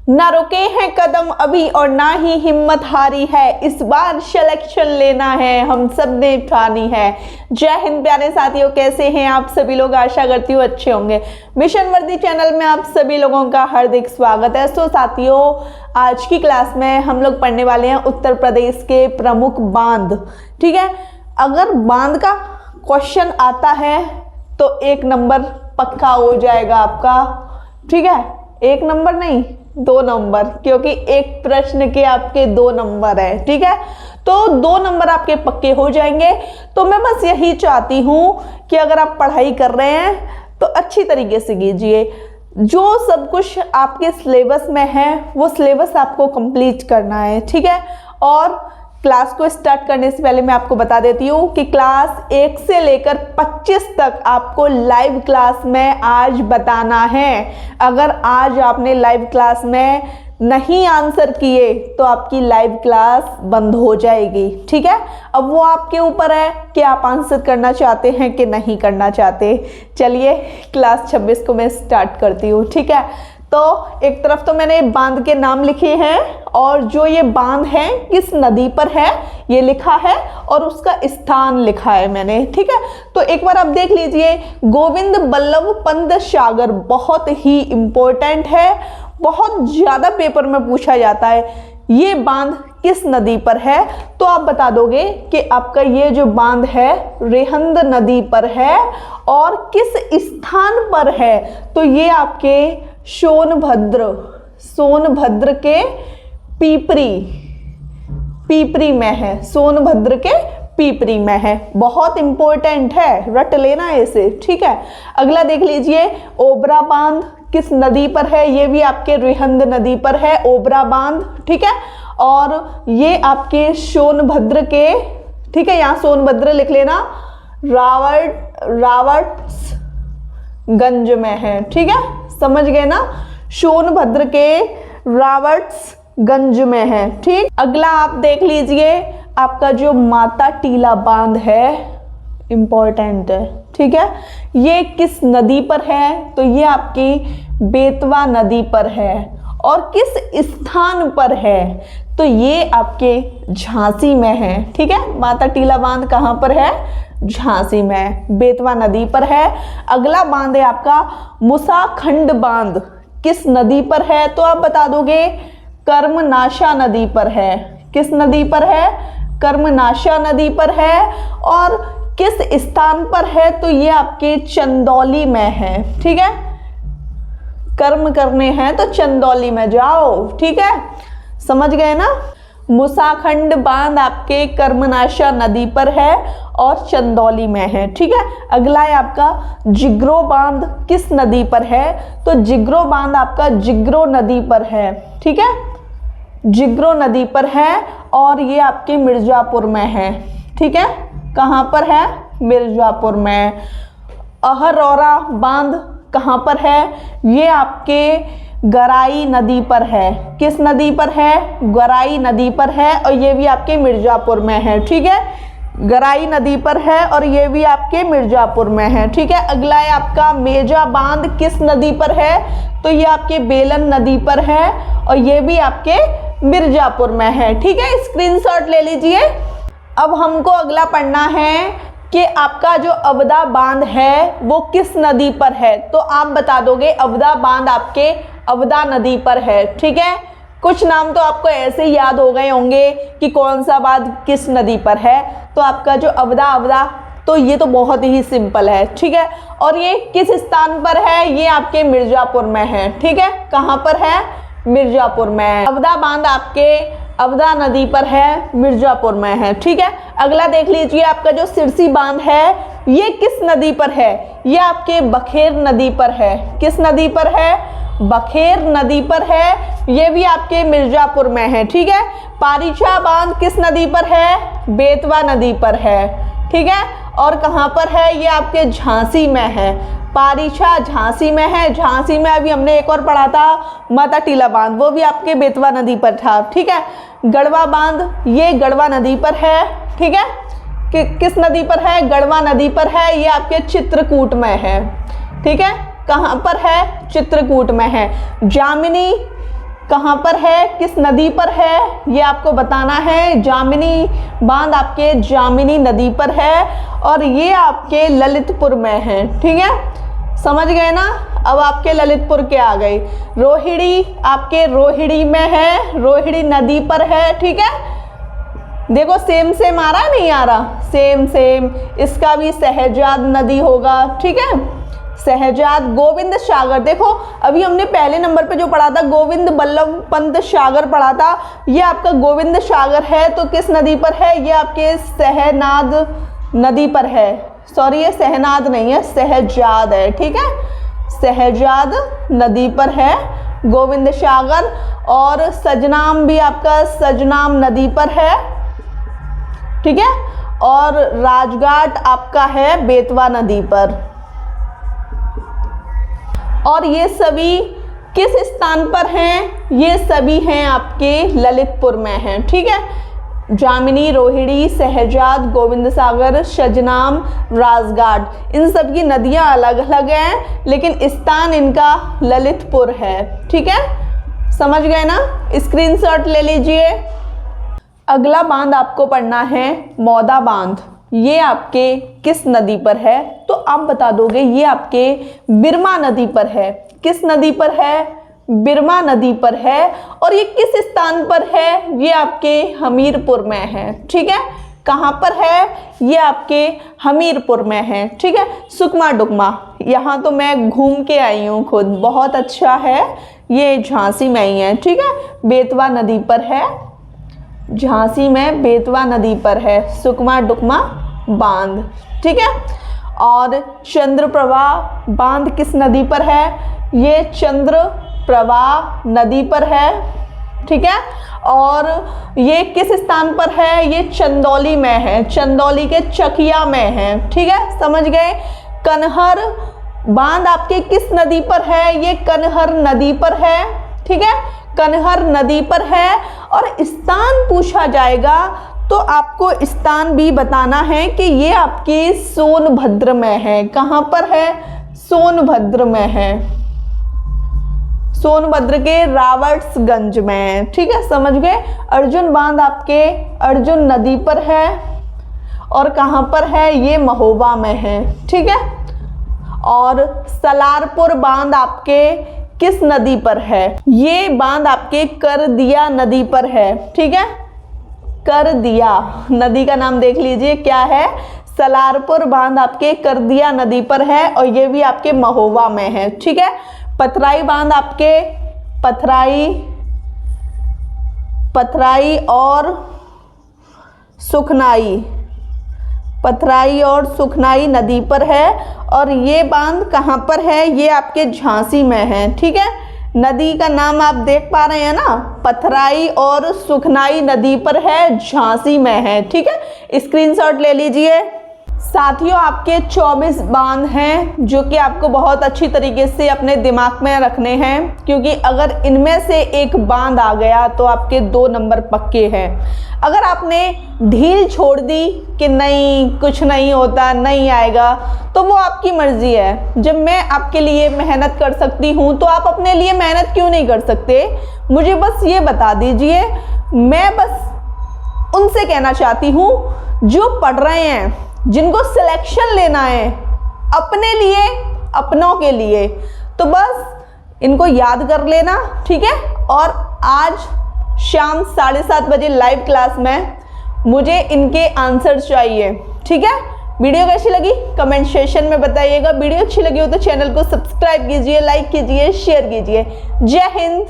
ना रुके हैं कदम अभी और ना ही हिम्मत हारी है, इस बार सिलेक्शन लेना है हम सब ने ठानी है। जय हिंद प्यारे साथियों, कैसे हैं आप सभी लोग? आशा करती हूँ अच्छे होंगे। मिशन वर्दी चैनल में आप सभी लोगों का हार्दिक स्वागत है। सो साथियों, आज की क्लास में हम लोग पढ़ने वाले हैं उत्तर प्रदेश के प्रमुख बांध। ठीक है, अगर बांध का क्वेश्चन आता है तो 1 नंबर पक्का हो जाएगा आपका। ठीक है, 1 नंबर नहीं 2 नंबर, क्योंकि एक प्रश्न के आपके 2 नंबर है। ठीक है, तो 2 नंबर आपके पक्के हो जाएंगे। तो मैं बस यही चाहती हूँ कि अगर आप पढ़ाई कर रहे हैं तो अच्छी तरीके से कीजिए। जो सब कुछ आपके सिलेबस में है वो सिलेबस आपको कंप्लीट करना है। ठीक है, और क्लास को स्टार्ट करने से पहले मैं आपको बता देती हूँ कि क्लास 1 से लेकर 25 तक आपको लाइव क्लास में आज बताना है। अगर आज आपने लाइव क्लास में नहीं आंसर किए तो आपकी लाइव क्लास बंद हो जाएगी। ठीक है, अब वो आपके ऊपर है कि आप आंसर करना चाहते हैं कि नहीं करना चाहते। चलिए क्लास 26 को मैं स्टार्ट करती हूँ। ठीक है, तो एक तरफ तो मैंने बांध के नाम लिखे हैं और जो ये बांध है किस नदी पर है ये लिखा है और उसका स्थान लिखा है मैंने। ठीक है, तो एक बार आप देख लीजिए, गोविंद बल्लभ पंत सागर बहुत ही इंपॉर्टेंट है, बहुत ज़्यादा पेपर में पूछा जाता है। ये बांध किस नदी पर है? तो आप बता दोगे कि आपका ये जो बांध है रिहंद नदी पर है। और किस स्थान पर है? तो ये आपके सोनभद्र के पीपरी में है। सोनभद्र के पीपरी में है, बहुत इंपॉर्टेंट है, रट लेना इसे। ठीक है, अगला देख लीजिए, ओबरा बांध किस नदी पर है? ये भी आपके रिहंद नदी पर है, ओबरा बांध। ठीक है, और ये आपके सोनभद्र के, ठीक है, यहाँ सोनभद्र लिख लेना, रावट्सगंज में है। ठीक है, समझ गए ना, सोनभद्र के रावट्सगंज में है। ठीक, अगला आप देख लीजिए, आपका जो माता टीला बांध है इंपॉर्टेंट है। ठीक है, ये किस नदी पर है? तो ये आपकी बेतवा नदी पर है। और किस स्थान पर है? तो ये आपके झांसी में है। ठीक है, माता टीला बांध कहाँ पर है? झांसी में, बेतवा नदी पर है। अगला बांध है आपका मुसाखंड बांध, किस नदी पर है? तो आप बता दोगे कर्मनाशा नदी पर है। किस नदी पर है? कर्मनाशा नदी पर है। और किस स्थान पर है? तो ये आपके चंदौली में है। ठीक है, कर्म करने हैं तो चंदौली में जाओ। ठीक है, समझ गए ना, मुसाखंड बांध आपके कर्मनाशा नदी पर है और चंदौली में है। ठीक है, अगला है आपका जिग्रो बांध, किस नदी पर है? तो जिग्रो बांध आपका जिग्रो नदी पर है। ठीक है, जिग्रो नदी पर है और ये आपके मिर्जापुर में है। ठीक है, कहाँ पर है? मिर्जापुर में। अहरौरा बांध कहाँ पर है? ये आपके गराई नदी पर है। किस नदी पर है? गराई नदी पर है और ये भी आपके मिर्जापुर में है। ठीक है, गराई नदी पर है और ये भी आपके मिर्जापुर में है। ठीक है, अगला है आपका मेजा बांध, किस नदी पर है? तो ये आपके बेलन नदी पर है और ये भी आपके मिर्जापुर में है। ठीक है, स्क्रीनशॉट ले लीजिए। अब हमको अगला पढ़ना है कि आपका जो अवदा बांध है वो किस नदी पर है? तो आप बता दोगे अवदा बांध आपके अवदा नदी पर है। ठीक है, कुछ नाम तो आपको ऐसे ही याद हो गए होंगे कि कौन सा बांध किस नदी पर है। तो आपका जो अवदा तो ये तो बहुत ही सिंपल है। ठीक है, और ये किस स्थान पर है? ये आपके मिर्जापुर में है। ठीक है, कहाँ पर है? मिर्जापुर में। अवदा बांध आपके अवदा नदी पर है, मिर्जापुर में है। ठीक है, अगला देख लीजिए, आपका जो सिरसी बांध है ये किस नदी पर है? ये आपके बखेर नदी पर है। किस नदी पर है? बखेर नदी पर है, ये भी आपके मिर्जापुर में है। ठीक है, पारीछा बांध किस नदी पर है? बेतवा नदी पर है। ठीक है, और कहाँ पर है? ये आपके झांसी में है। पारीछा झांसी में है। झांसी में अभी हमने एक और पढ़ा था माता टीला बांध, वो भी आपके बेतवा नदी पर था। ठीक है, गढ़वा बांध ये गढ़वा नदी पर है। ठीक है, किस नदी पर है? गढ़वा नदी पर है, ये आपके चित्रकूट में है। ठीक है, कहाँ पर है? चित्रकूट में है। जामिनी कहाँ पर है, किस नदी पर है, ये आपको बताना है। जामिनी बांध आपके जामिनी नदी पर है और ये आपके ललितपुर में है। ठीक है, समझ गए ना। अब आपके ललितपुर के आ गए। रोहिणी आपके रोहिणी में है, रोहिणी नदी पर है। ठीक है, देखो सेम सेम आ रहा है, नहीं आ रहा, सेम सेम। इसका भी सहजाद नदी होगा। ठीक है, सहजाद। गोविंद सागर, देखो अभी हमने पहले नंबर पे जो पढ़ा था गोविंद बल्लभ पंत सागर पढ़ा था, ये आपका गोविंद सागर है। तो किस नदी पर है, ये आपके सहनाद नदी पर है। सॉरी, ये सहनाद नहीं है, सहजाद है। ठीक है, सहजाद नदी पर है गोविंद सागर। और सजनाम भी आपका सजनाम नदी पर है। ठीक है, और राजघाट आपका है बेतवा नदी पर। और ये सभी किस स्थान पर हैं, ये सभी हैं आपके ललितपुर में हैं। ठीक है, जामिनी, रोहिणी, सहजाद, गोविंद सागर, सजनाम, राजघाट, इन सब की नदियां अलग अलग हैं लेकिन स्थान इनका ललितपुर है। ठीक है, समझ गए ना, स्क्रीनशॉट ले लीजिए। अगला बांध आपको पढ़ना है मौदा बांध। ये आपके किस नदी पर है, तो आप बता दोगे ये आपके बिरमा नदी पर है। किस नदी पर है, बिरमा नदी पर है। और ये किस स्थान पर है, ये आपके हमीरपुर में है। ठीक है, कहाँ पर है, ये आपके हमीरपुर में है। ठीक है, सुकमा डुकमा, यहाँ तो मैं घूम के आई हूँ खुद, बहुत अच्छा है। ये झांसी में ही है। ठीक है, बेतवा नदी पर है, झांसी में बेतवा नदी पर है सुकमा डुकमा बांध। ठीक है, और चंद्रप्रभा बांध किस नदी पर है, ये चंद्रप्रभा नदी पर है। ठीक है, और ये किस स्थान पर है, ये चंदौली में है, चंदौली के चकिया में है। ठीक है, समझ गए। कनहर बांध आपके किस नदी पर है, ये कनहर नदी पर है। ठीक है, कनहर नदी पर है। और स्थान पूछा जाएगा तो आपको स्थान भी बताना है कि ये आपके सोनभद्र में है। कहाँ पर है, सोनभद्र में है, सोनभद्र के रावर्ट्सगंज में। ठीक है, समझ गए। अर्जुन बांध आपके अर्जुन नदी पर है और कहाँ पर है, ये महोबा में है। ठीक है, और सलारपुर बांध आपके किस नदी पर है, ये बांध आपके करदिया नदी पर है। ठीक है, करदिया नदी का नाम देख लीजिए क्या है, सलारपुर बांध आपके करदिया नदी पर है और ये भी आपके महोबा में है। ठीक है, पथराई बांध आपके पथराई और सुखनाई, पथराई और सुखनाई नदी पर है। और ये बांध कहाँ पर है, ये आपके झांसी में है। ठीक है, नदी का नाम आप देख पा रहे हैं ना, पथराई और सुखनाई नदी पर है, झांसी में है। ठीक है, स्क्रीनशॉट ले लीजिए। साथियों, आपके 24 बांध हैं जो कि आपको बहुत अच्छी तरीके से अपने दिमाग में रखने हैं, क्योंकि अगर इनमें से एक बांध आ गया तो आपके 2 नंबर पक्के हैं। अगर आपने ढील छोड़ दी कि नहीं कुछ नहीं होता, नहीं आएगा, तो वो आपकी मर्जी है। जब मैं आपके लिए मेहनत कर सकती हूँ तो आप अपने लिए मेहनत क्यों नहीं कर सकते, मुझे बस ये बता दीजिए। मैं बस उनसे कहना चाहती हूँ जो पढ़ रहे हैं, जिनको सिलेक्शन लेना है अपने लिए, अपनों के लिए, तो बस इनको याद कर लेना। ठीक है, और आज शाम 7:30 बजे लाइव क्लास में मुझे इनके आंसर चाहिए। ठीक है, वीडियो कैसी लगी कमेंट सेक्शन में बताइएगा। वीडियो अच्छी लगी हो तो चैनल को सब्सक्राइब कीजिए, लाइक कीजिए, शेयर कीजिए। जय हिंद।